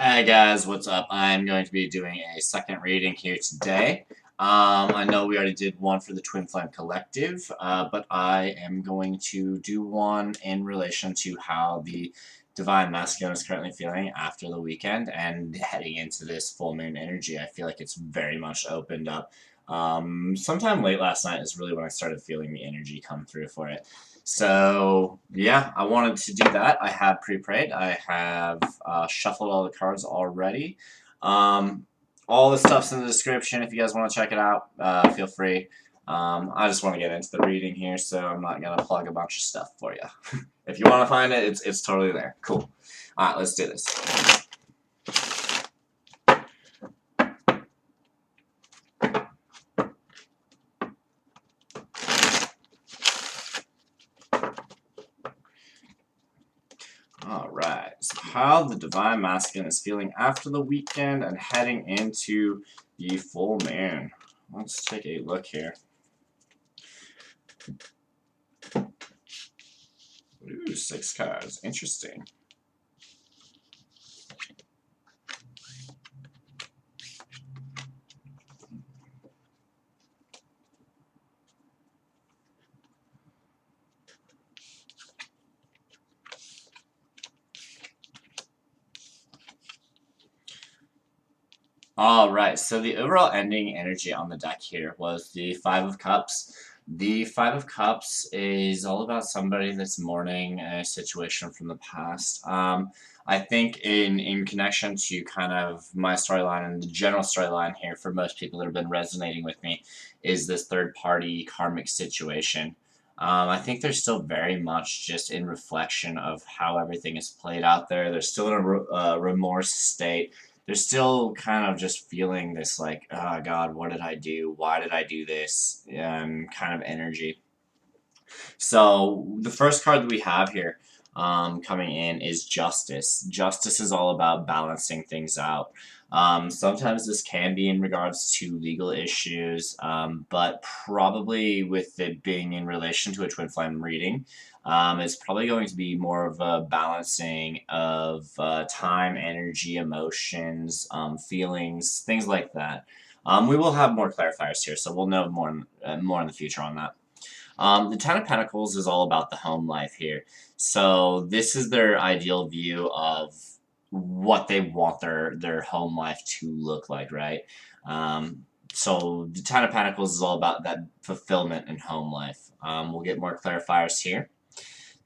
Hey guys, what's up? I'm going to be doing a second reading here today. I know we already did one for the Twin Flame Collective, but I am going to do one in relation to how the Divine Masculine is currently feeling after the weekend and heading into this full moon energy. I feel like it's very much opened up. Sometime late last night is really when I started feeling the energy come through for it. So, yeah, I wanted to do that. I have pre-prayed. I have shuffled all the cards already. Um, all the stuff's in the description. If you guys want to check it out, feel free. I just want to get into the reading here, so I'm not going to plug a bunch of stuff for you. If you want to find it, it's totally there. Cool. All right, let's do this. Alright, so how the Divine Masculine is feeling after the weekend and heading into the full moon. Let's take a look here. Ooh, 6 cards. Interesting. Alright, so the overall ending energy on the deck here was the Five of Cups. The Five of Cups is all about somebody that's mourning a situation from the past. I think in connection to kind of my storyline and the general storyline here for most people that have been resonating with me is this third party karmic situation. I think they're still very much just in reflection of how everything is played out there. They're still in a remorse state. They're still kind of just feeling this like, oh God, what did I do? Why did I do this? Kind of energy. So the first card that we have here coming in is Justice. Justice is all about balancing things out. Sometimes this can be in regards to legal issues, but probably with it being in relation to a twin flame reading, it's probably going to be more of a balancing of time, energy, emotions, feelings, things like that. We will have more clarifiers here, so we'll know more in the future on that. The Ten of Pentacles is all about the home life here. So this is their ideal view of what they want their home life to look like, right? So the Ten of Pentacles is all about that fulfillment in home life. We'll get more clarifiers here.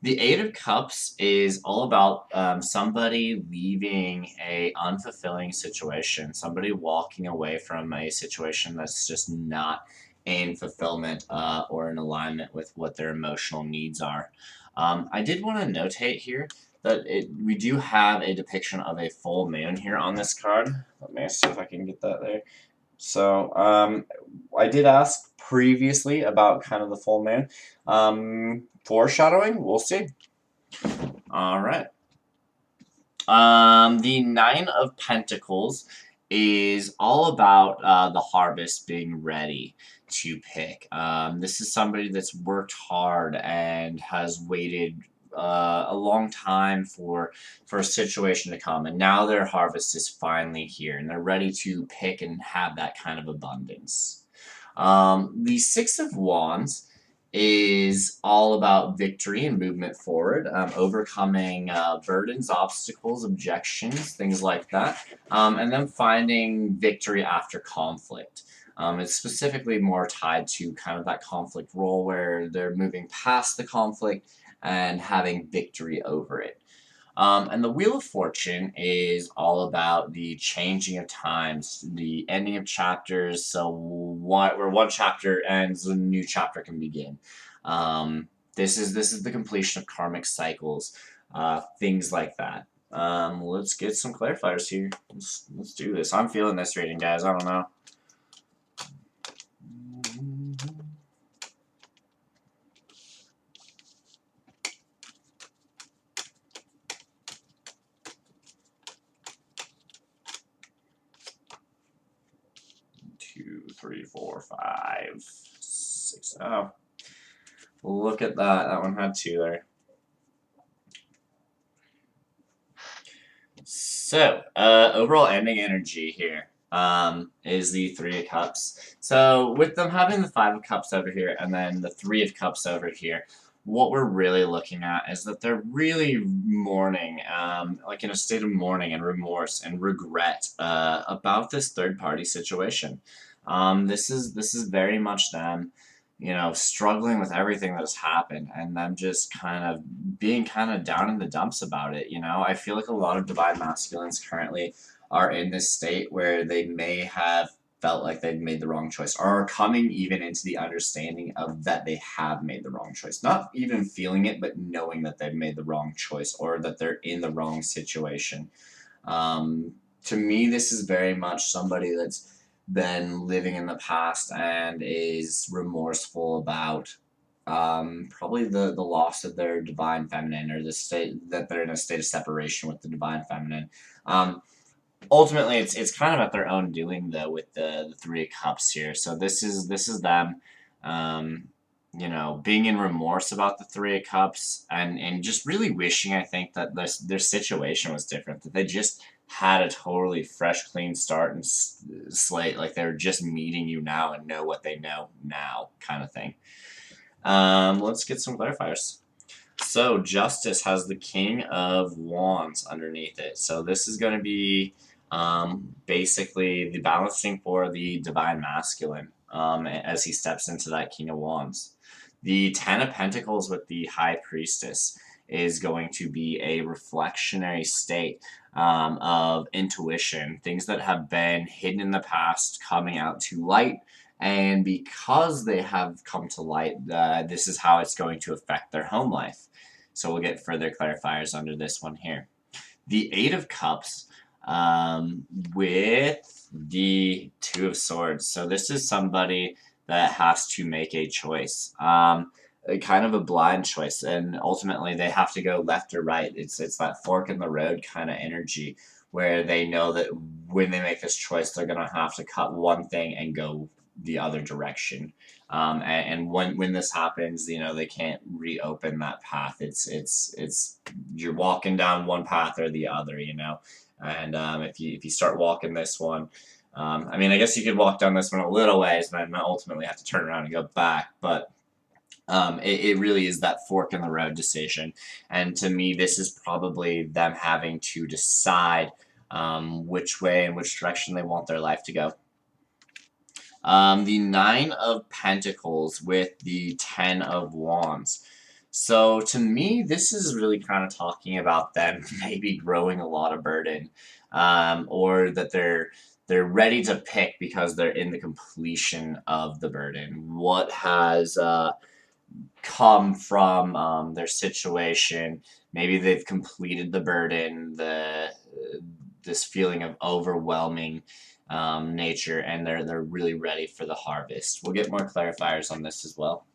The Eight of Cups is all about somebody leaving a unfulfilling situation, somebody walking away from a situation that's just not in fulfillment or in alignment with what their emotional needs are. I did want to notate here that we do have a depiction of a full moon here on this card. Let me see if I can get that there. So I did ask previously about kind of the full moon. Foreshadowing, we'll see. All right. The Nine of Pentacles is all about the harvest being ready to pick. This is somebody that's worked hard and has waited a long time for a situation to come, and now their harvest is finally here, and they're ready to pick and have that kind of abundance. The Six of Wands is all about victory and movement forward, overcoming burdens, obstacles, objections, things like that, and then finding victory after conflict. It's specifically more tied to kind of that conflict role where they're moving past the conflict and having victory over it. And the Wheel of Fortune is all about the changing of times, the ending of chapters, so where one chapter ends, a new chapter can begin. This is the completion of karmic cycles, things like that. Let's get some clarifiers here. Let's do this. I'm feeling this reading, guys. I don't know. 2, 3, 4, 5, 6. Oh, look at that. That one had 2 there. Overall ending energy here is the Three of Cups. So, with them having the Five of Cups over here and then the Three of Cups over here, what we're really looking at is that they're really mourning, like in a state of mourning and remorse and regret about this third party situation. This is very much them, struggling with everything that has happened and them just kind of being kind of down in the dumps about it. I feel like a lot of divine masculines currently are in this state where they may have felt like they've made the wrong choice or are coming even into the understanding of that they have made the wrong choice. Not even feeling it, but knowing that they've made the wrong choice or that they're in the wrong situation. To me, this is very much somebody that's been living in the past and is remorseful about probably the loss of their divine feminine or the state that they're in a state of separation with the divine feminine. Um, Ultimately, it's kind of at their own doing though with the Three of Cups here. So this is them. Um, being in remorse about the Three of Cups and just really wishing, I think, that their situation was different, that they just had a totally fresh, clean start and slate, like they're just meeting you now and know what they know now, kind of thing. Let's get some clarifiers. So Justice has the King of Wands underneath it. So this is going to be basically the balancing for the Divine Masculine as he steps into that King of Wands. The Ten of Pentacles with the High Priestess is going to be a reflectionary state of intuition, things that have been hidden in the past coming out to light. And because they have come to light, this is how it's going to affect their home life. So we'll get further clarifiers under this one here. The Eight of Cups with the Two of Swords. So this is somebody that has to make a choice. Kind of a blind choice, and ultimately they have to go left or right. It's that fork in the road kind of energy where they know that when they make this choice, they're gonna have to cut one thing and go the other direction. And when this happens, they can't reopen that path. It's you're walking down one path or the other, And if you start walking this one, I mean, I guess you could walk down this one a little ways, and then ultimately have to turn around and go back, but. It really is that fork in the road decision. And to me, this is probably them having to decide which way and which direction they want their life to go. The Nine of Pentacles with the Ten of Wands. So to me, this is really kind of talking about them maybe growing a lot of burden, or that they're ready to pick because they're in the completion of the burden. What has come from their situation. Maybe they've completed the burden, this feeling of overwhelming nature, and they're really ready for the harvest. We'll get more clarifiers on this as well.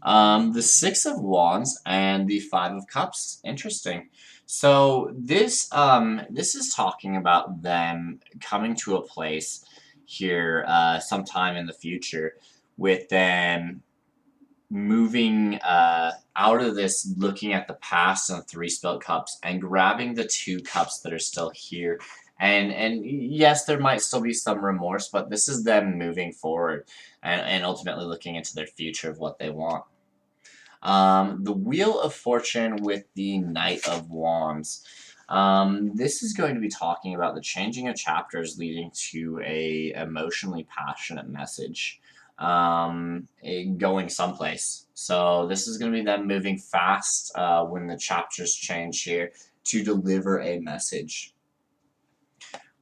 The Six of Wands and the Five of Cups. Interesting. So this is talking about them coming to a place here sometime in the future with them moving out of this, looking at the past and the three spilled cups, and grabbing the two cups that are still here. And yes, there might still be some remorse, but this is them moving forward and ultimately looking into their future of what they want. The Wheel of Fortune with the Knight of Wands. This is going to be talking about the changing of chapters leading to a emotionally passionate message going someplace. So this is going to be them moving fast when the chapters change here to deliver a message.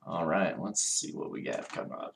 All right, let's see what we got coming up.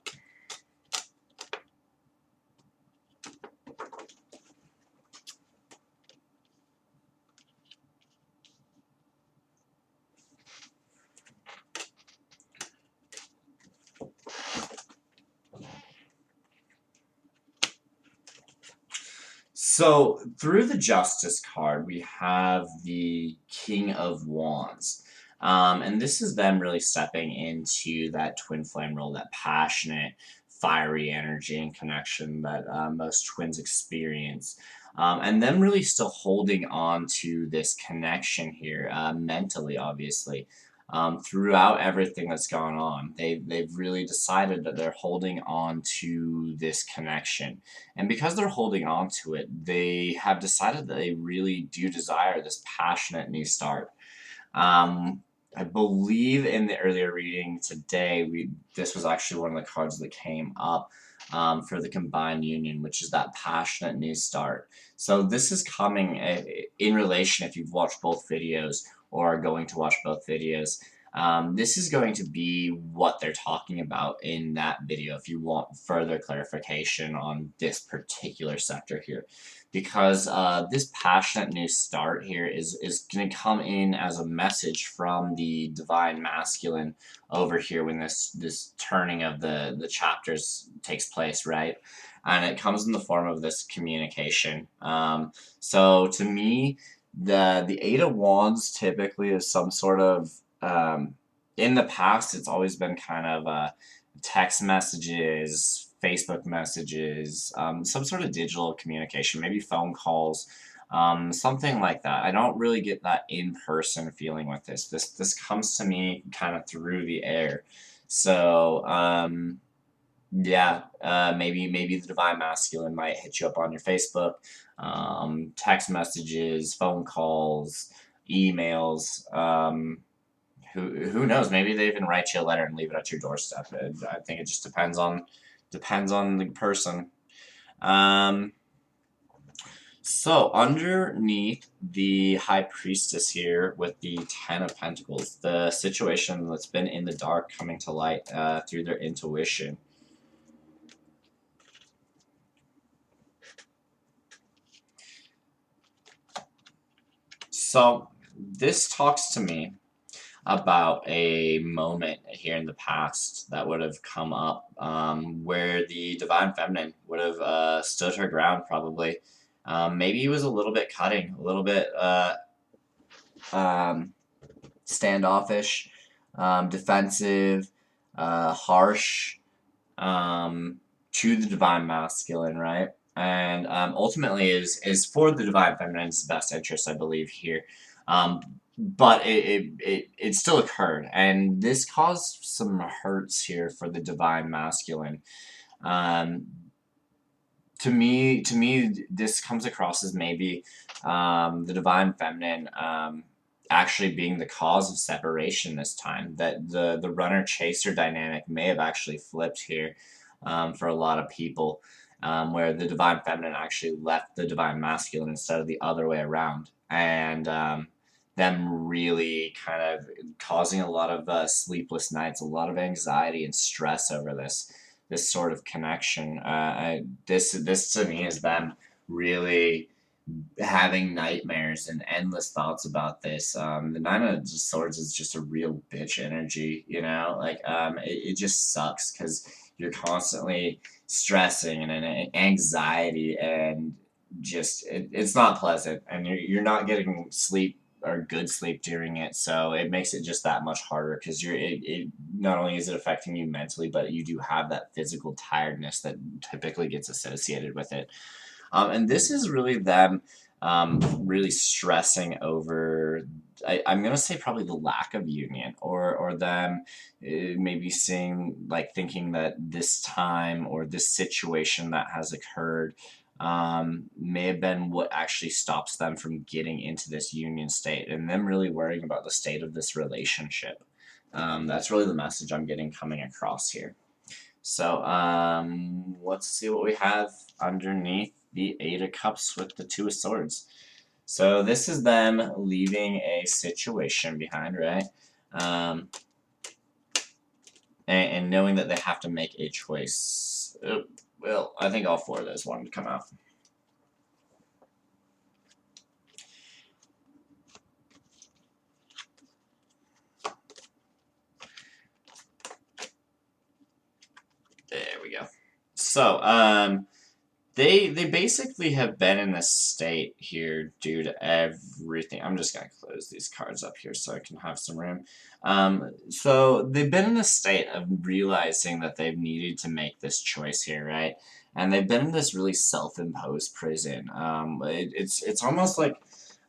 So through the Justice card, we have the King of Wands. And this is them really stepping into that twin flame role, that passionate, fiery energy and connection that most twins experience. And them really still holding on to this connection here, mentally, obviously. throughout everything that's gone on. They've really decided that they're holding on to this connection. And because they're holding on to it, they have decided that they really do desire this passionate new start. Um, I believe in the earlier reading today, this was actually one of the cards that came up for the combined union, which is that passionate new start. So this is coming in relation, if you've watched both videos or are going to watch both videos. This is going to be what they're talking about in that video if you want further clarification on this particular sector here. Because this passionate new start here is going to come in as a message from the divine masculine over here when this turning of the chapters takes place, right? And it comes in the form of this communication. So to me, the Eight of Wands typically is some sort of in the past, it's always been kind of text messages, Facebook messages, some sort of digital communication, maybe phone calls, something like that. I don't really get that in-person feeling with this. This comes to me kind of through the air. So, yeah, maybe the divine masculine might hit you up on your Facebook, text messages, phone calls, emails. Who knows? Maybe they even write you a letter and leave it at your doorstep. I think it just depends on the person. So underneath the High Priestess here with the Ten of Pentacles, the situation that's been in the dark coming to light through their intuition. So this talks to me about a moment here in the past that would have come up where the divine feminine would have stood her ground probably. Maybe he was a little bit cutting, a little bit standoffish, defensive, harsh to the divine masculine, right? And ultimately is for the divine feminine's best interest, I believe, here. But it still occurred, and this caused some hurts here for the divine masculine. To me, this comes across as maybe the divine feminine actually being the cause of separation this time. That the runner chaser dynamic may have actually flipped here for a lot of people, where the divine feminine actually left the divine masculine instead of the other way around, and them really kind of causing a lot of sleepless nights, a lot of anxiety and stress over this sort of connection. This to me is them really having nightmares and endless thoughts about this. The Nine of Swords is just a real bitch energy, you know? Like, it just sucks because you're constantly stressing and anxiety and just, it's not pleasant, and you're not getting sleep or good sleep during it, so it makes it just that much harder because it not only is it affecting you mentally, but you do have that physical tiredness that typically gets associated with it. And this is really them really stressing over, I'm going to say probably the lack of union, or them maybe thinking that this time or this situation that has occurred may have been what actually stops them from getting into this union state, and them really worrying about the state of this relationship. That's really the message I'm getting coming across here. So let's see what we have underneath the Eight of Cups with the Two of Swords. So this is them leaving a situation behind, right? And knowing that they have to make a choice. Well, I think all four of those wanted to come out. There we go. So, they basically have been in this state here due to everything. I'm just going to close these cards up here so I can have some room. So they've been in a state of realizing that they've needed to make this choice here, right? And they've been in this really self-imposed prison. It's almost like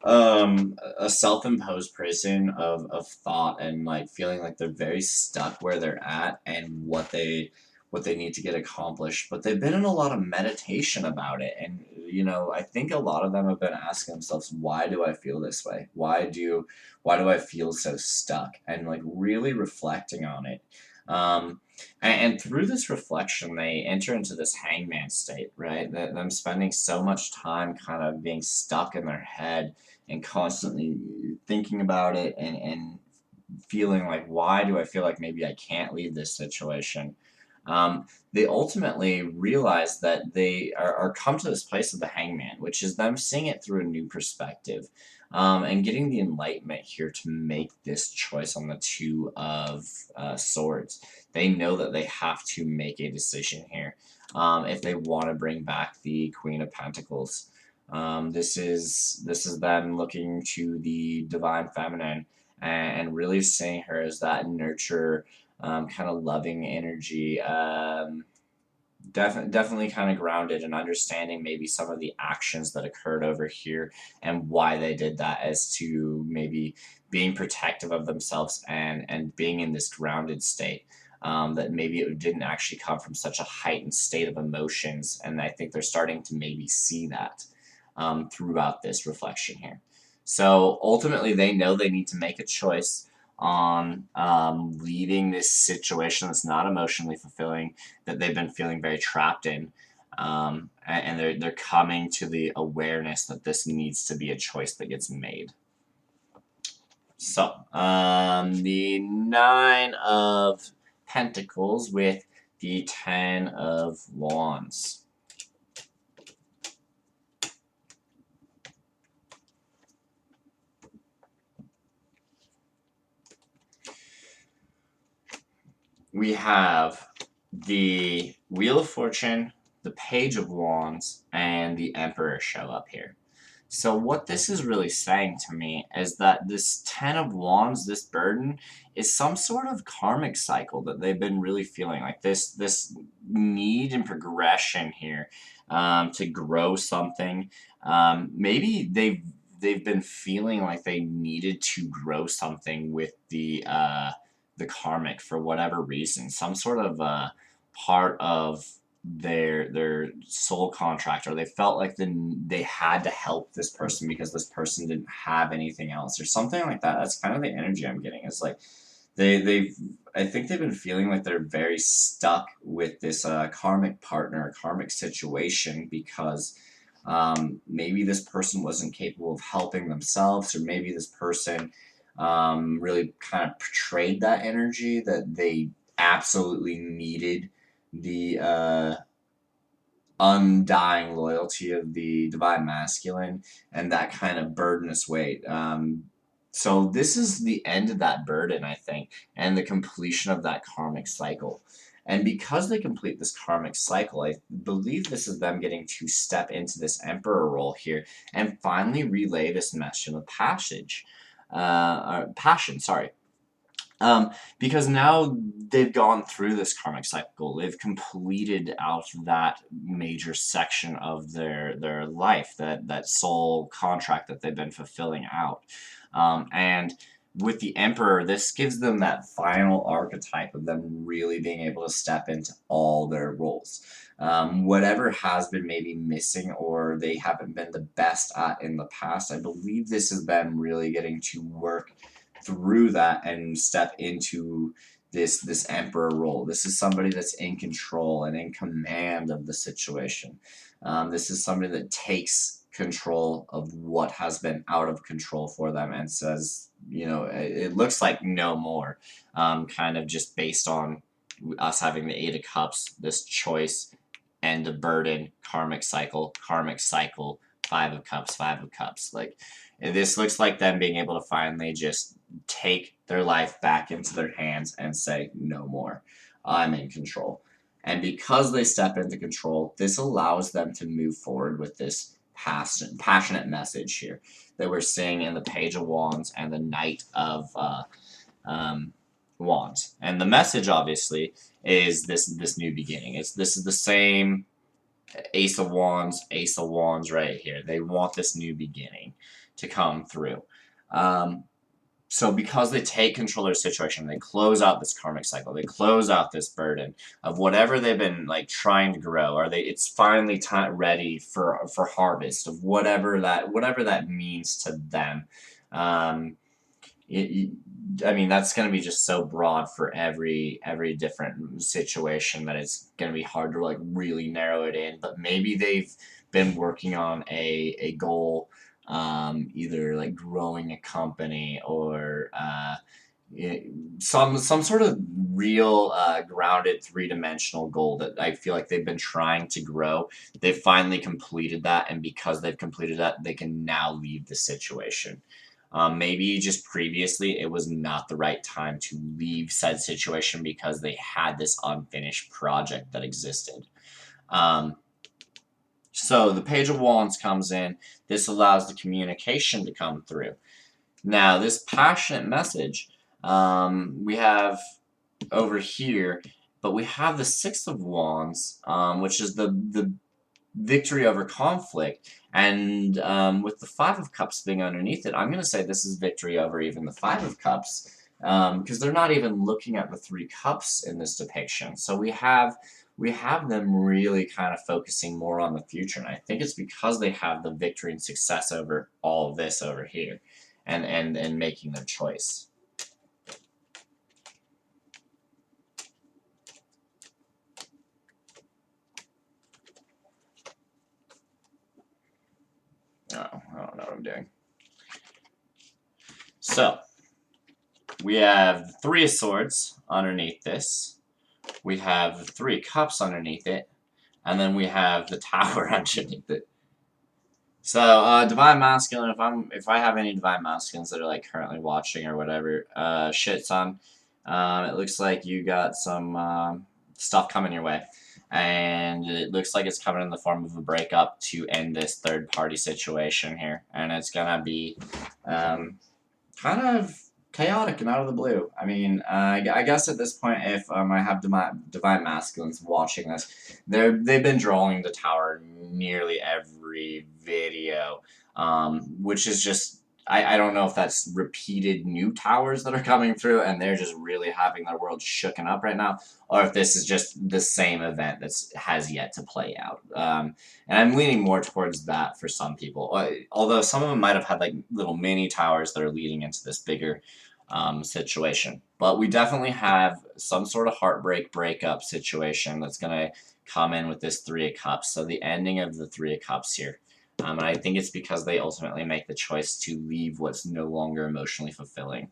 a self-imposed prison of thought, and like feeling like they're very stuck where they're at and what they need to get accomplished. But they've been in a lot of meditation about it, and I think a lot of them have been asking themselves, why do I feel this way? Why do I feel so stuck? And like really reflecting on it. And through this reflection, they enter into this hangman state, right? That them spending so much time kind of being stuck in their head and constantly thinking about it, and feeling like, why do I feel like maybe I can't leave this situation? They ultimately realize that they are come to this place of the hangman, which is them seeing it through a new perspective, and getting the enlightenment here to make this choice on the Two of Swords. They know that they have to make a decision here, if they want to bring back the Queen of Pentacles. This is them looking to the divine feminine, and really seeing her as that nurture, kind of loving energy. Definitely kind of grounded and understanding maybe some of the actions that occurred over here and why they did that, as to maybe being protective of themselves, and being in this grounded state. That maybe it didn't actually come from such a heightened state of emotions, and I think they're starting to maybe see that, throughout this reflection here. So ultimately, they know they need to make a choice on, leaving this situation that's not emotionally fulfilling, that they've been feeling very trapped in. And they're coming to the awareness that this needs to be a choice that gets made. So, the Nine of Pentacles with the Ten of Wands. We have the Wheel of Fortune, the Page of Wands, and the Emperor show up here. So what this is really saying to me is that this Ten of Wands, this burden, is some sort of karmic cycle that they've been really feeling, like this need and progression here, to grow something. Maybe they've been feeling like they needed to grow something with the karmic for whatever reason, some sort of part of their soul contract, or they felt like they had to help this person because this person didn't have anything else, or something like that. That's kind of the energy I'm getting. It's like they've I think they've been feeling like they're very stuck with this karmic partner, karmic situation, because maybe this person wasn't capable of helping themselves, or maybe this person really kind of portrayed that energy, that they absolutely needed the undying loyalty of the divine masculine, and that kind of burdenous weight. So this is the end of that burden, I think, and the completion of that karmic cycle. And because they complete this karmic cycle, I believe this is them getting to step into this emperor role here and finally relay this message of passion, sorry. Because now they've gone through this karmic cycle, they've completed out that major section of their life, that soul contract that they've been fulfilling out. And with the Emperor, this gives them that final archetype of them really being able to step into all their roles. Whatever has been maybe missing, or they haven't been the best at in the past, I believe this is them really getting to work through that and step into this emperor role. This is somebody that's in control and in command of the situation. This is somebody that takes control of what has been out of control for them, and says, it looks like no more, kind of just based on us having the Eight of Cups, this choice, end of burden, karmic cycle, Five of Cups. Like, this looks like them being able to finally just take their life back into their hands and say, no more. I'm in control. And because they step into control, this allows them to move forward with this passionate message here that we're seeing in the Page of Wands and the Knight of Wands. And the message, obviously, is this new beginning. This is the same Ace of Wands right here. They want this new beginning to come through. So because they take control of their situation, they close out this karmic cycle, they close out this burden of whatever they've been like trying to grow, or it's finally time ready for harvest of whatever that means to them. Um, I mean, that's going to be just so broad for every different situation that it's going to be hard to like really narrow it in. But maybe they've been working on a goal, either like growing a company or some sort of real grounded three-dimensional goal that I feel like they've been trying to grow. They've finally completed that, and because they've completed that, they can now leave the situation. Maybe just previously it was not the right time to leave said situation because they had this unfinished project that existed. So the Page of Wands comes in. This allows the communication to come through. Now, this passionate message we have over here, but we have the Six of Wands, which is the victory over conflict. And with the Five of Cups being underneath it, I'm going to say this is victory over even the Five of Cups, because they're not even looking at the Three Cups in this depiction. So we have them really kind of focusing more on the future, and I think it's because they have the victory and success over all of this over here, and making their choice. Oh, I don't know what I'm doing. So, we have the Three of Swords underneath this. We have the Three of Cups underneath it. And then we have the Tower underneath it. So, Divine Masculine, if I have any Divine Masculines that are like currently watching or whatever, shit, son. It looks like you got some stuff coming your way. And it looks like it's coming in the form of a breakup to end this third-party situation here. And it's going to be kind of chaotic and out of the blue. I mean, I guess at this point, if I have Divine Masculines watching this, they've been drawing the Tower nearly every video, which is just... I don't know if that's repeated new towers that are coming through and they're just really having their world shooken up right now, or if this is just the same event that has yet to play out. And I'm leaning more towards that for some people, although some of them might have had like little mini towers that are leading into this bigger situation. But we definitely have some sort of heartbreak breakup situation that's going to come in with this Three of Cups. So the ending of the Three of Cups here. And I think it's because they ultimately make the choice to leave what's no longer emotionally fulfilling.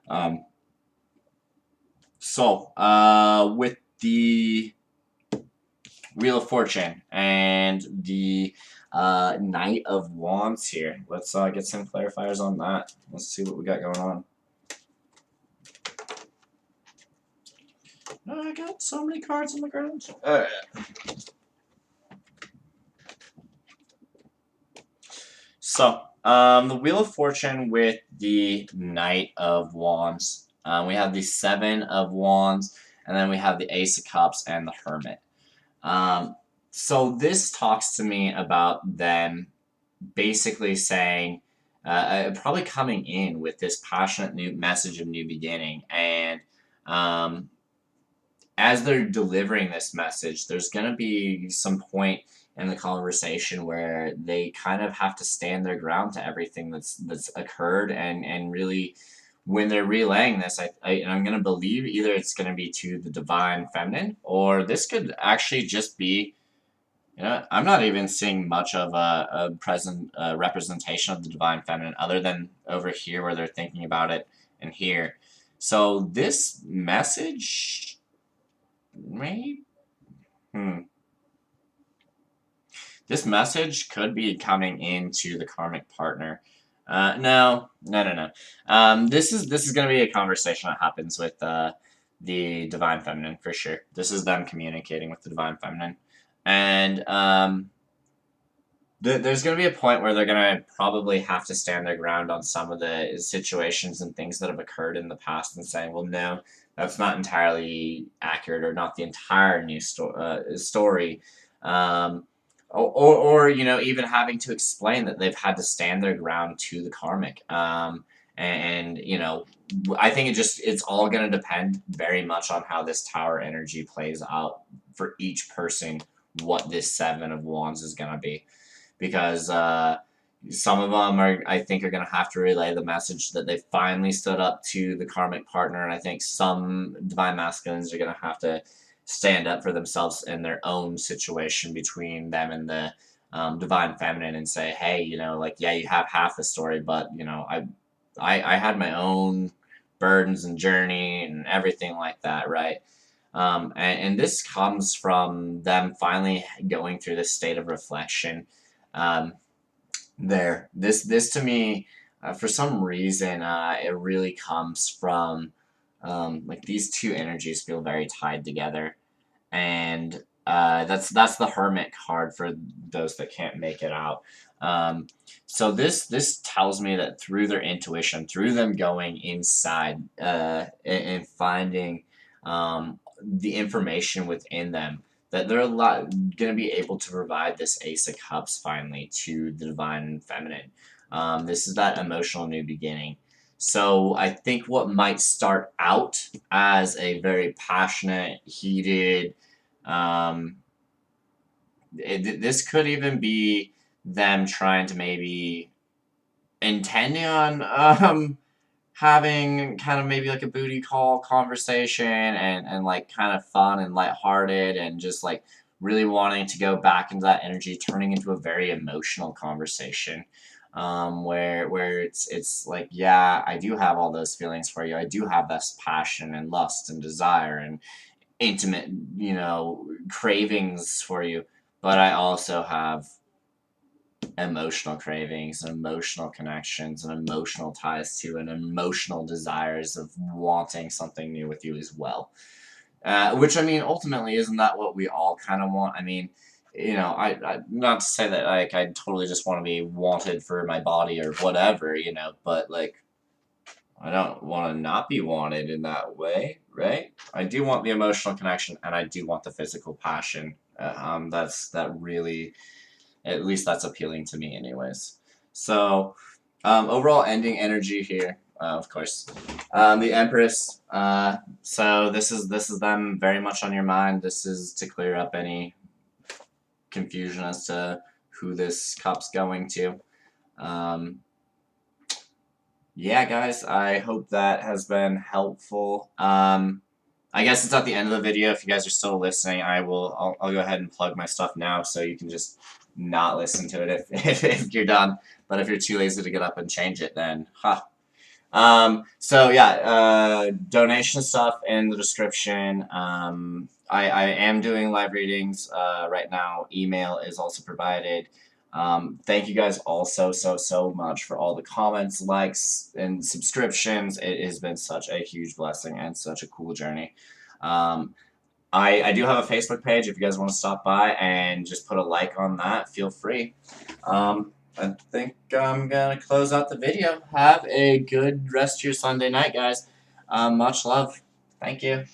With the Wheel of Fortune and the Knight of Wands here, let's get some clarifiers on that. Let's see what we got going on. I got so many cards on the ground. So, the Wheel of Fortune with the Knight of Wands. We have the Seven of Wands, and then we have the Ace of Cups and the Hermit. So this talks to me about them basically saying, probably coming in with this passionate new message of new beginning, and as they're delivering this message, there's going to be some point in the conversation where they kind of have to stand their ground to everything that's occurred, and really, when they're relaying this, I'm going to believe either it's going to be to the Divine Feminine, or this could actually just be, I'm not even seeing much of a present representation of the Divine Feminine other than over here where they're thinking about it, and here. So this message, maybe, this message could be coming into the karmic partner. No. This is going to be a conversation that happens with the Divine Feminine for sure. This is them communicating with the Divine Feminine, and there's going to be a point where they're going to probably have to stand their ground on some of the situations and things that have occurred in the past, and saying, well, no, that's not entirely accurate, or not the entire new story. or you know, even having to explain that they've had to stand their ground to the karmic. And you know, I think it's all going to depend very much on how this tower energy plays out for each person, what this Seven of Wands is going to be, because some of them are, I think, are going to have to relay the message that they finally stood up to the karmic partner, and I think some divine masculines are going to have to stand up for themselves in their own situation between them and the divine feminine, and say, hey, you know, like, yeah, you have half the story, but you know, I had my own burdens and journey and everything like that, right? And this comes from them finally going through this state of reflection. Um, this to me, for some reason, it really comes from like these two energies feel very tied together, and that's the Hermit card for those that can't make it out. Um, so this tells me that through their intuition, through them going inside and finding the information within them, that they're a lot going to be able to provide this Ace of Cups finally to the divine feminine. This is that emotional new beginning. So I think what might start out as a very passionate, heated, um, this could even be them trying to maybe intending on having kind of maybe like a booty call conversation, and like kind of fun and lighthearted, and just like really wanting to go back into that energy, turning into a very emotional conversation, where it's like, yeah, I do have all those feelings for you. I do have this passion and lust and desire and intimate, you know, cravings for you, but I also have emotional cravings and emotional connections and emotional ties to and emotional desires of wanting something new with you as well. Which, I mean, ultimately, isn't that what we all kind of want? I mean, you know, I not to say that like I totally just want to be wanted for my body or whatever, you know, but like I don't want to not be wanted in that way, right? I do want the emotional connection, and I do want the physical passion. That really, at least that's appealing to me, anyways. So, overall ending energy here, of course. The Empress. So this is them very much on your mind. This is to clear up any confusion as to who this cup's going to. Um, yeah, guys, I hope that has been helpful. I guess it's at the end of the video. If you guys are still listening, I'll go ahead and plug my stuff now, so you can just not listen to it if you're done. But if you're too lazy to get up and change it, then so yeah, donation stuff in the description. I am doing live readings right now. Email is also provided. Thank you guys all so much for all the comments, likes, and subscriptions. It has been such a huge blessing and such a cool journey. I do have a Facebook page. If you guys want to stop by and just put a like on that, feel free. I think I'm going to close out the video. Have a good rest of your Sunday night, guys. Much love. Thank you.